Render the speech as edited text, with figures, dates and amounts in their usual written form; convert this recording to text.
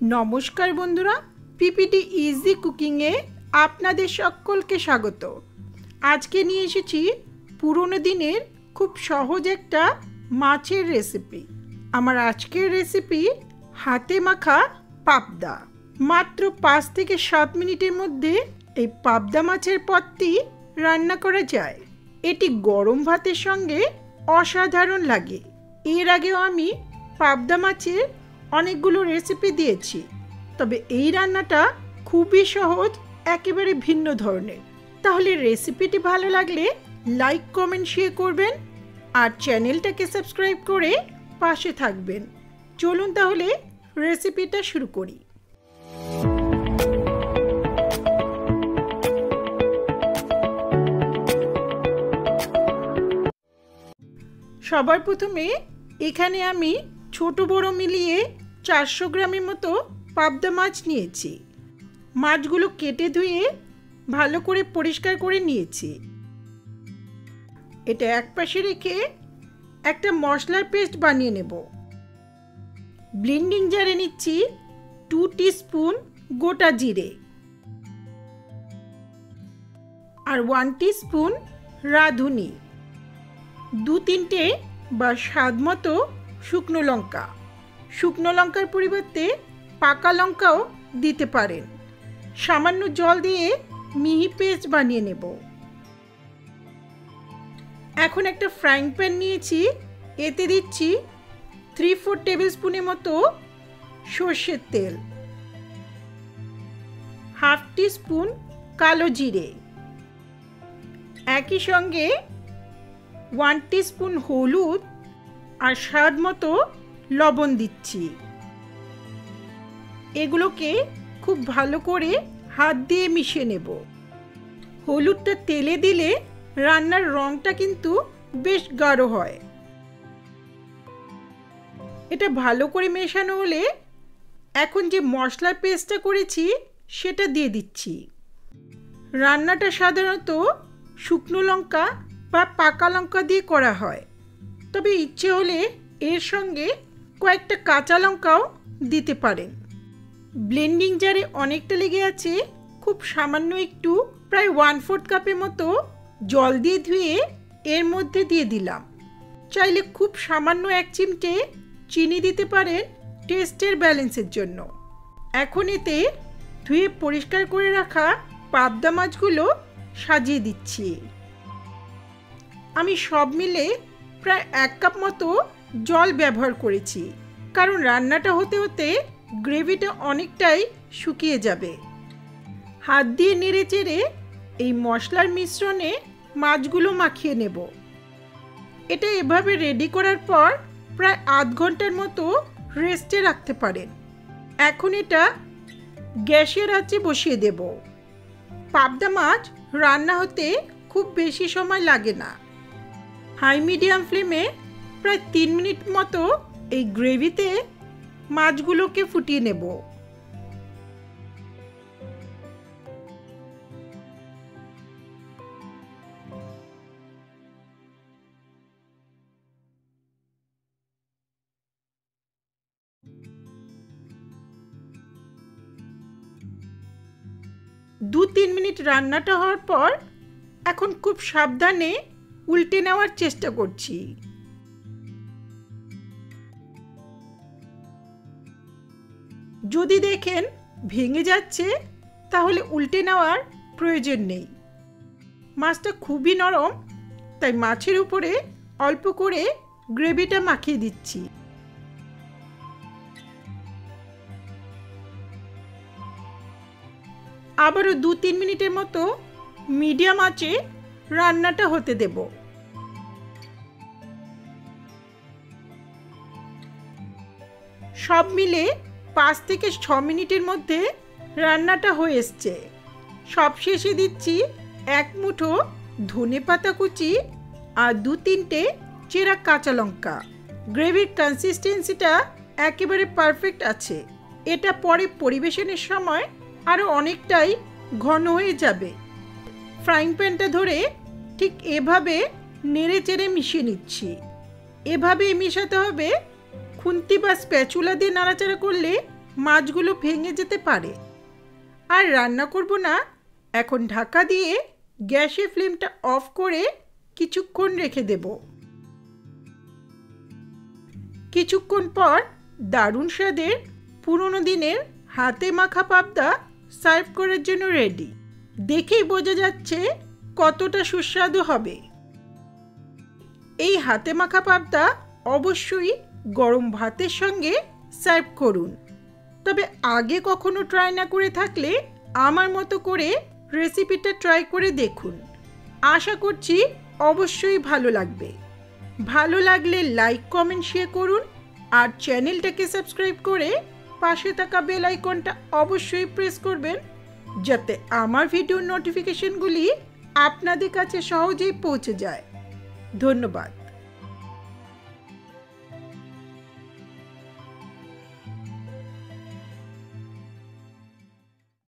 नमस्कार बंधुरा PPT easy कुकिंगे आपनादेर सकलके स्वागत। आज के निये एसेछि पुरोनो दिनेर खूब सहज एकटा माछेर रेसिपि। आमार आजकेर रेसिपि हाथे माखा पाबदा। मात्र 5 থেকে 7 मिनिटेर मध्य এই पाबदा माछेर पदटी रान्ना करा जाय। एटी गरम भातेर संगे असाधारण लागे। एर आगेও आमी पाबदा माछेर अनेकगुलो रेसिपि दिएछि, तबे এই রান্নাটা খুবই সহজ, একেবারে ভিন্ন ধরনের। তাহলে রেসিপিটি ভালো লাগলে লাইক কমেন্ট শেয়ার করবেন আর চ্যানেলটাকে সাবস্ক্রাইব করে পাশে থাকবেন। চলুন তাহলে রেসিপিটা শুরু করি। সবার প্রথমে এখানে আমি ছোট বড় মিলিয়ে 400 গ্রামের মতো পাবদা মাছ নিয়েছি। মাছগুলো কেটে ধুয়ে ভালো করে পরিষ্কার করে নিয়েছি। এটা একপাশে রেখে একটা মশলার পেস্ট বানিয়ে নেব। ব্লেন্ডিং জারে নিচ্ছি 2 টিস্পুন গোটা জিরে আর 1 টিস্পুন রাঁধুনি, 2-3টে বা স্বাদ মতো শুকনো লঙ্কা। শুকনো লঙ্কার পরিবর্তে পাকা লঙ্কাও দিতে পারেন। সামান্য জল দিয়ে মিহি পেস্ট বানিয়ে নেব। এখন একটা ফ্রাইং প্যান নিয়েছি, এতে দিচ্ছি 3-4 টেবিলস্পুনের মতো সরষের তেল, হাফ টিস্পুন কালো জিরে, একই সঙ্গে 1 টিস্পুন হলুদ আর স্বাদ মতো লবণ দিচ্ছি। এগুলোকে খুব ভালো করে হাত দিয়ে মিশিয়ে নেব। হলুদটা তেলে দিলে রান্নার রংটা কিন্তু বেশ গাঢ় হয়। এটা ভালো করে মেশানো হলে এখন যে মশলার পেস্টটা করেছি সেটা দিয়ে দিচ্ছি। রান্নাটা সাধারণত শুকনো লঙ্কা বা পাকা লঙ্কা দিয়ে করা হয়, তবে ইচ্ছে হলে এর সঙ্গে কয়েকটা কাঁচা লঙ্কাও দিতে পারেন। ব্লেন্ডিং জারে অনেকটা লেগে আছে, খুব সামান্য একটু প্রায় 1/4 কাপের মতো জল দিয়ে ধুয়ে এর মধ্যে দিয়ে দিলাম। চাইলে খুব সামান্য 1 চিমটে চিনি দিতে পারেন টেস্টের ব্যালেন্সের জন্য। এখন এতে ধুয়ে পরিষ্কার করে রাখা পাবদা মাছগুলো সাজিয়ে দিচ্ছি। আমি সব মিলে প্রায় 1 কাপ মতো জল ব্যবহার করেছি, কারণ রান্নাটা হতে হতে গ্রেভিটা অনেকটাই শুকিয়ে যাবে। হাত দিয়ে নেড়ে চেড়ে এই মশলার মিশ্রণে মাছগুলো মাখিয়ে নেব। এটা এভাবে রেডি করার পর প্রায় আধ ঘন্টার মতো রেস্টে রাখতে পারেন। এখন এটা গ্যাসের আঁচে বসিয়ে দেব। পাবদা মাছ রান্না হতে খুব বেশি সময় লাগে না। হাই মিডিয়াম ফ্লেমে প্রায় 3 মিনিট মতো এই গ্রেভিতে মাছগুলোকে ফুটিয়ে নেব। দু 3 মিনিট রান্নাটা হওয়ার পর এখন খুব সাবধানে উল্টে নেওয়ার চেষ্টা করছি। যদি দেখেন ভেঙে যাচ্ছে তাহলে উল্টে নেওয়ার প্রয়োজন নেই। মাছটা খুবই নরম, তাই মাছের উপরে অল্প করে গ্রেভিটা মাখিয়ে দিচ্ছি। আবারও 2-3 মিনিটের মতো মিডিয়াম আঁচে রান্নাটা হতে দেব। সব মিলে 5 থেকে 6 মিনিটের মধ্যে রান্নাটা হয়ে এসছে। সব শেষে দিচ্ছি 1 মুঠো ধনেপাতা কুচি আর 2-3টে চেরা কাঁচা লঙ্কা। গ্রেভির কনসিস্টেন্সিটা একেবারে পারফেক্ট আছে। এটা পরে পরিবেশনের সময় আরও অনেকটাই ঘন হয়ে যাবে। ফ্রাইং প্যানটা ধরে ঠিক এভাবে নেড়ে চেড়ে মিশিয়ে নিচ্ছি। এভাবে মেশাতে হবে, খুন্তি বা স্প্যাচুলা দিয়ে নাড়াচাড়া করলে মাছগুলো ভেঙে যেতে পারে। আর রান্না করব না, এখন ঢাকা দিয়ে গ্যাসের ফ্লেমটা অফ করে কিছুক্ষণ রেখে দেব। কিছুক্ষণ পর দারুণ স্বাদের পুরনো দিনের হাতে মাখা পাবদা সার্ভ করার জন্য রেডি। দেখেই বোঝা যাচ্ছে কতটা সুস্বাদু হবে। এই হাতে মাখা পাবদা অবশ্যই গরম ভাতের সঙ্গে সার্ভ করুন। তবে আগে কখনো ট্রাই না করে থাকলে আমার মতো করে রেসিপিটা ট্রাই করে দেখুন। আশা করছি অবশ্যই ভালো লাগবে। ভালো লাগলে লাইক, কমেন্ট, শেয়ার করুন আর চ্যানেলটাকে সাবস্ক্রাইব করে পাশে থাকা বেল আইকনটা অবশ্যই প্রেস করবেন, যাতে আমার ভিডিওর নোটিফিকেশনগুলি আপনাদের কাছে সহজেই পৌঁছে যায়। ধন্যবাদ।